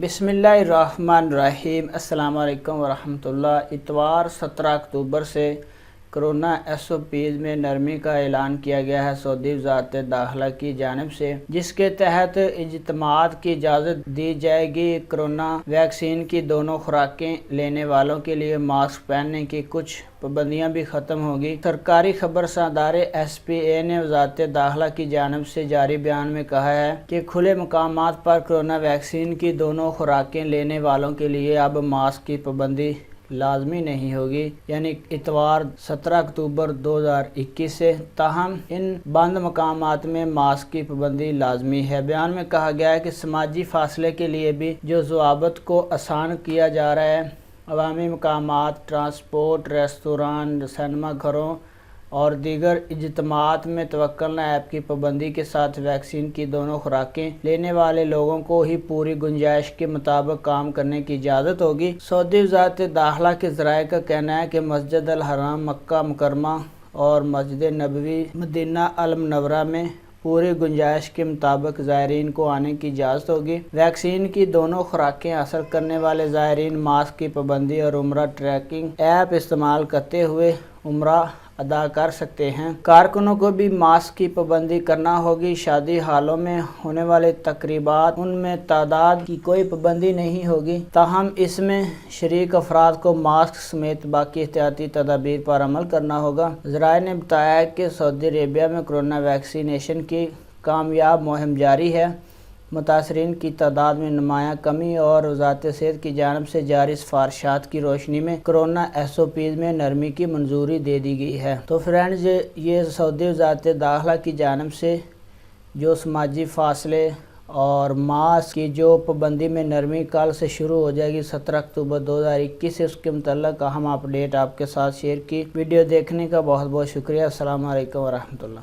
بسم اللہ الرحمن الرحیم۔ السلام علیکم ورحمۃ اللہ۔ اتوار 17 اکتوبر سے کرونا ایس او پیز میں نرمی کا اعلان کیا گیا ہے سعودی وزارت داخلہ کی جانب سے، جس کے تحت اجتماعات کی اجازت دی جائے گی۔ کرونا ویکسین کی دونوں خوراکیں لینے والوں کے لیے ماسک پہننے کی کچھ پابندیاں بھی ختم ہوگی۔ سرکاری خبرساں ادارے ایس پی اے نے وزارت داخلہ کی جانب سے جاری بیان میں کہا ہے کہ کھلے مقامات پر کرونا ویکسین کی دونوں خوراکیں لینے والوں کے لیے اب ماسک کی پابندی لازمی نہیں ہوگی، یعنی اتوار 17 اکتوبر 2021 سے۔ تاہم ان بند مقامات میں ماسک کی پابندی لازمی ہے۔ بیان میں کہا گیا ہے کہ سماجی فاصلے کے لیے بھی جو ضوابط کو آسان کیا جا رہا ہے، عوامی مقامات، ٹرانسپورٹ، ریستوران، سینما گھروں اور دیگر اجتماعات میں توکل ایپ کی پابندی کے ساتھ ویکسین کی دونوں خوراکیں لینے والے لوگوں کو ہی پوری گنجائش کے مطابق کام کرنے کی اجازت ہوگی۔ سعودی وزارت داخلہ کے ذرائع کا کہنا ہے کہ مسجد الحرام مکہ مکرمہ اور مسجد نبوی مدینہ المنورہ میں پوری گنجائش کے مطابق زائرین کو آنے کی اجازت ہوگی۔ ویکسین کی دونوں خوراکیں حاصل کرنے والے زائرین ماسک کی پابندی اور عمرہ ٹریکنگ ایپ استعمال کرتے ہوئے عمرہ ادا کر سکتے ہیں۔ کارکنوں کو بھی ماسک کی پابندی کرنا ہوگی۔ شادی ہالوں میں ہونے والے تقریبات، ان میں تعداد کی کوئی پابندی نہیں ہوگی، تاہم اس میں شریک افراد کو ماسک سمیت باقی احتیاطی تدابیر پر عمل کرنا ہوگا۔ ذرائع نے بتایا کہ سعودی عربیہ میں کرونا ویکسینیشن کی کامیاب مہم جاری ہے۔ متاثرین کی تعداد میں نمایاں کمی اور وزارت صحت کی جانب سے جاری سفارشات کی روشنی میں کرونا ایس او پیز میں نرمی کی منظوری دے دی گئی ہے۔ تو فرینڈز، یہ سعودی وزارت داخلہ کی جانب سے جو سماجی فاصلے اور ماسک کی جو پابندی میں نرمی کل سے شروع ہو جائے گی 17 اکتوبر 2021 سے، اس کے متعلق اہم اپڈیٹ آپ کے ساتھ شیئر کی۔ ویڈیو دیکھنے کا بہت بہت شکریہ۔ السلام علیکم ورحمۃ اللہ۔